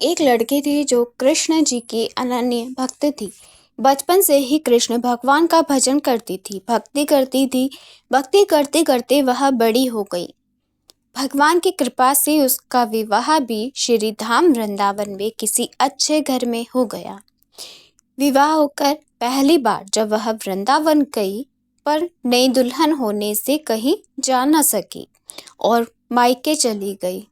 एक लड़की थी जो कृष्ण जी की अनन्य भक्त थी। बचपन से ही कृष्ण भगवान का भजन करती थी, भक्ति करती थी। भक्ति करते करते वह बड़ी हो गई। भगवान की कृपा से उसका विवाह भी श्री धाम वृंदावन में किसी अच्छे घर में हो गया। विवाह होकर पहली बार जब वह वृंदावन गई, पर नई दुल्हन होने से कहीं जा न सकी और मायके चली गई।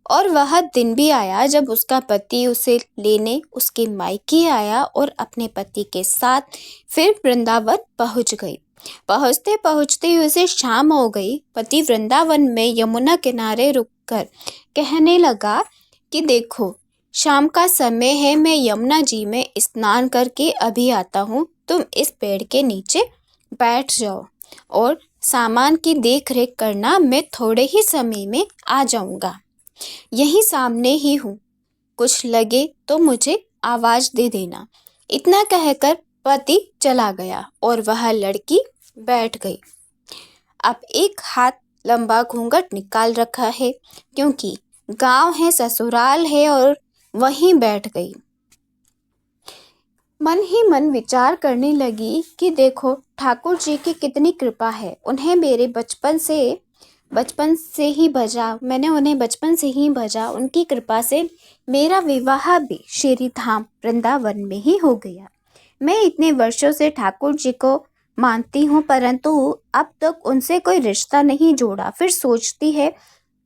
और वह दिन भी आया जब उसका पति उसे लेने उसके मायके आया और अपने पति के साथ फिर वृंदावन पहुंच गई। पहुंचते पहुंचते उसे शाम हो गई। पति वृंदावन में यमुना किनारे रुककर कहने लगा कि देखो, शाम का समय है, मैं यमुना जी में स्नान करके अभी आता हूँ। तुम इस पेड़ के नीचे बैठ जाओ और सामान की देख रेख करना, मैं थोड़े ही समय में आ जाऊंगा। यहीं सामने ही हूँ, कुछ लगे तो मुझे आवाज दे देना। इतना कहकर पति चला गया और वह लड़की बैठ गई। अब एक हाथ लंबा घूंघट निकाल रखा है, क्योंकि गांव है, ससुराल है, और वहीं बैठ गई। मन ही मन विचार करने लगी कि देखो, ठाकुर जी की कितनी कृपा है। उन्हें मेरे बचपन से ही भजा, मैंने उन्हें बचपन से ही भजा। उनकी कृपा से मेरा विवाह भी श्री धाम वृंदावन में ही हो गया। मैं इतने वर्षों से ठाकुर जी को मानती हूँ, परंतु अब तक उनसे कोई रिश्ता नहीं जोड़ा। फिर सोचती है,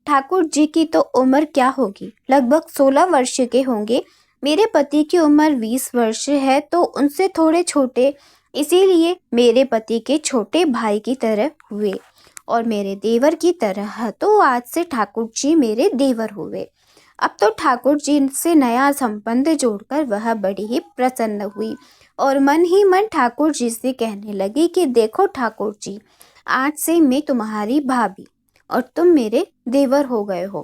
ठाकुर जी की तो उम्र क्या होगी, लगभग 16 वर्ष के होंगे। मेरे पति की उम्र 20 वर्ष है, तो उनसे थोड़े छोटे, इसीलिए मेरे पति के छोटे भाई की तरह हुए और मेरे देवर की तरह। तो आज से ठाकुर जी मेरे देवर हुए। अब तो ठाकुर जी से नया संबंध जोड़कर वह बड़ी ही प्रसन्न हुई और मन ही मन ठाकुर जी से कहने लगी कि देखो ठाकुर जी, आज से मैं तुम्हारी भाभी और तुम मेरे देवर हो गए हो।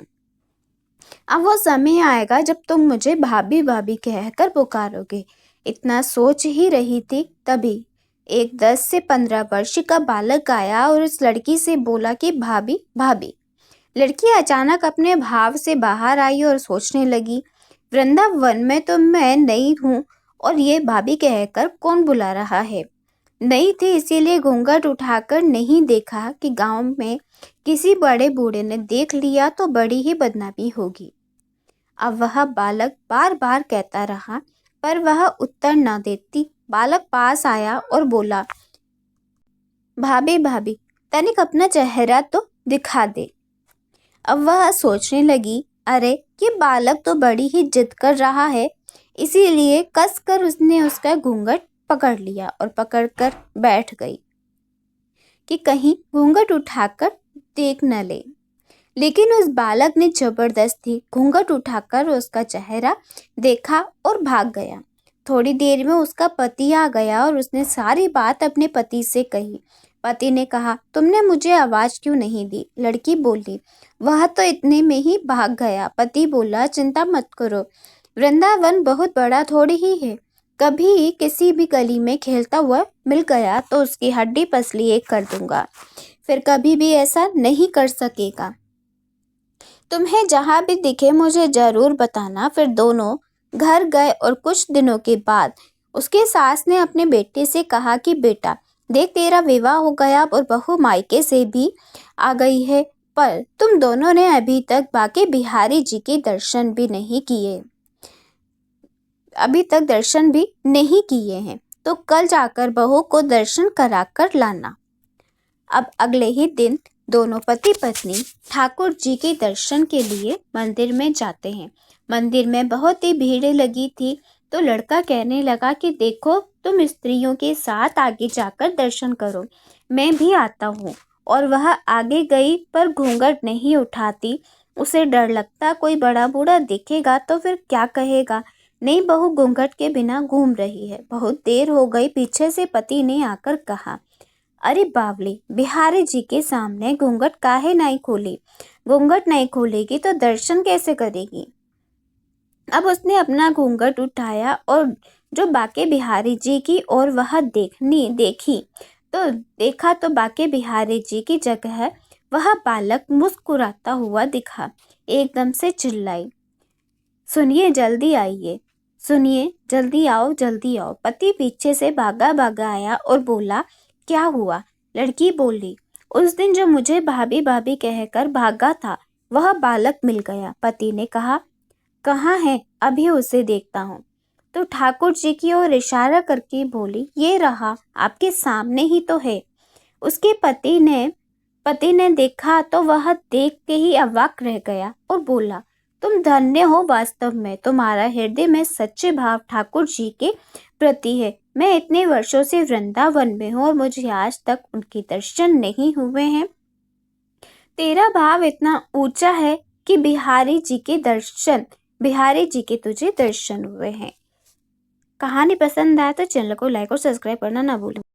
अब वो समय आएगा जब तुम मुझे भाभी भाभी कहकर पुकारोगे। इतना सोच ही रही थी, तभी एक 10 से 15 वर्ष का बालक आया और उस लड़की से बोला कि भाभी भाभी। लड़की अचानक अपने भाव से बाहर आई और सोचने लगी, वृंदावन में तो मैं नई हूँ और ये भाभी कहकर कौन बुला रहा है। नई थी इसीलिए घूंघट उठाकर नहीं देखा कि गांव में किसी बड़े बूढ़े ने देख लिया तो बड़ी ही बदनामी होगी। अब वह बालक बार बार कहता रहा, पर वह उत्तर न देती। बालक पास आया और बोला, भाभी भाभी, तनिक अपना चेहरा तो दिखा दे। अब वह सोचने लगी, अरे ये बालक तो बड़ी ही जिद कर रहा है, इसीलिए कसकर उसने उसका घूंघट पकड़ लिया और पकड़कर बैठ गई कि कहीं घूंघट उठाकर देख न ले। लेकिन उस बालक ने जबरदस्ती घूंघट उठाकर उसका चेहरा देखा और भाग गया। थोड़ी देर में उसका पति आ गया और उसने सारी बात अपने पति से कही। पति ने कहा, तुमने मुझे आवाज क्यों नहीं दी? लड़की बोली, वह तो इतने में ही भाग गया। पति बोला, चिंता मत करो, वृंदावन बहुत बड़ा थोड़ी ही है। कभी किसी भी गली में खेलता हुआ मिल गया तो उसकी हड्डी पसली एक कर दूंगा, फिर कभी भी ऐसा नहीं कर सकेगा। तुम्हें जहां भी दिखे मुझे जरूर बताना। फिर दोनों घर गए और कुछ दिनों के बाद उसके सास ने अपने बेटे से कहा कि बेटा देख, तेरा विवाह हो गया और बहू मायके से भी आ गई है, पर तुम दोनों ने अभी तक बाके बिहारी जी के दर्शन भी नहीं किए, हैं, तो कल जाकर बहू को दर्शन कराकर लाना। अब अगले ही दिन दोनों पति पत्नी ठाकुर जी के दर्शन के लिए मंदिर में जाते हैं। मंदिर में बहुत ही भीड़ लगी थी, तो लड़का कहने लगा कि देखो, तुम स्त्रियों के साथ आगे जाकर दर्शन करो, मैं भी आता हूँ। और वह आगे गई, पर घूंघट नहीं उठाती। उसे डर लगता, कोई बड़ा बूढ़ा देखेगा तो फिर क्या कहेगा। नई बहू घूंघट के बिना घूम रही है। बहुत देर हो गई, पीछे से पति ने आकर कहा, अरे बावली, बिहारी जी के सामने घूंघट काहे नहीं खोली? घूंघट नहीं खोलेगी तो दर्शन कैसे करेगी? अब उसने अपना घूंघट उठाया और जो बाके बिहारी जी की और वह देखी तो देखा तो बाके बिहारी जी की जगह वह बालक मुस्कुराता हुआ दिखा। एकदम से चिल्लाई, सुनिए जल्दी आइए, सुनिए जल्दी आओ जल्दी आओ। पति पीछे से भागा भागा आया और बोला, क्या हुआ? लड़की बोली, उस दिन जो मुझे भाभी भाभी कहकर भागा था वह बालक मिल गया। पति ने कहा, कहाँ है? अभी उसे देखता हूँ। तो ठाकुर जी की ओर इशारा करके बोली, ये रहा, आपके सामने ही तो है। उसके पति ने देखा तो वह देख के ही अवाक रह गया और बोला, तुम धन्य हो, वास्तव में तुम्हारा हृदय में सच्चे भाव ठाकुर जी के प्रति है। मैं इतने वर्षों से वृंदावन में हूँ और मुझे आज तक उनके दर्शन नहीं हुए हैं। तेरा भाव इतना ऊंचा है कि बिहारी जी के तुझे दर्शन हुए हैं। कहानी पसंद आए तो चैनल को लाइक और सब्सक्राइब करना ना भूलें।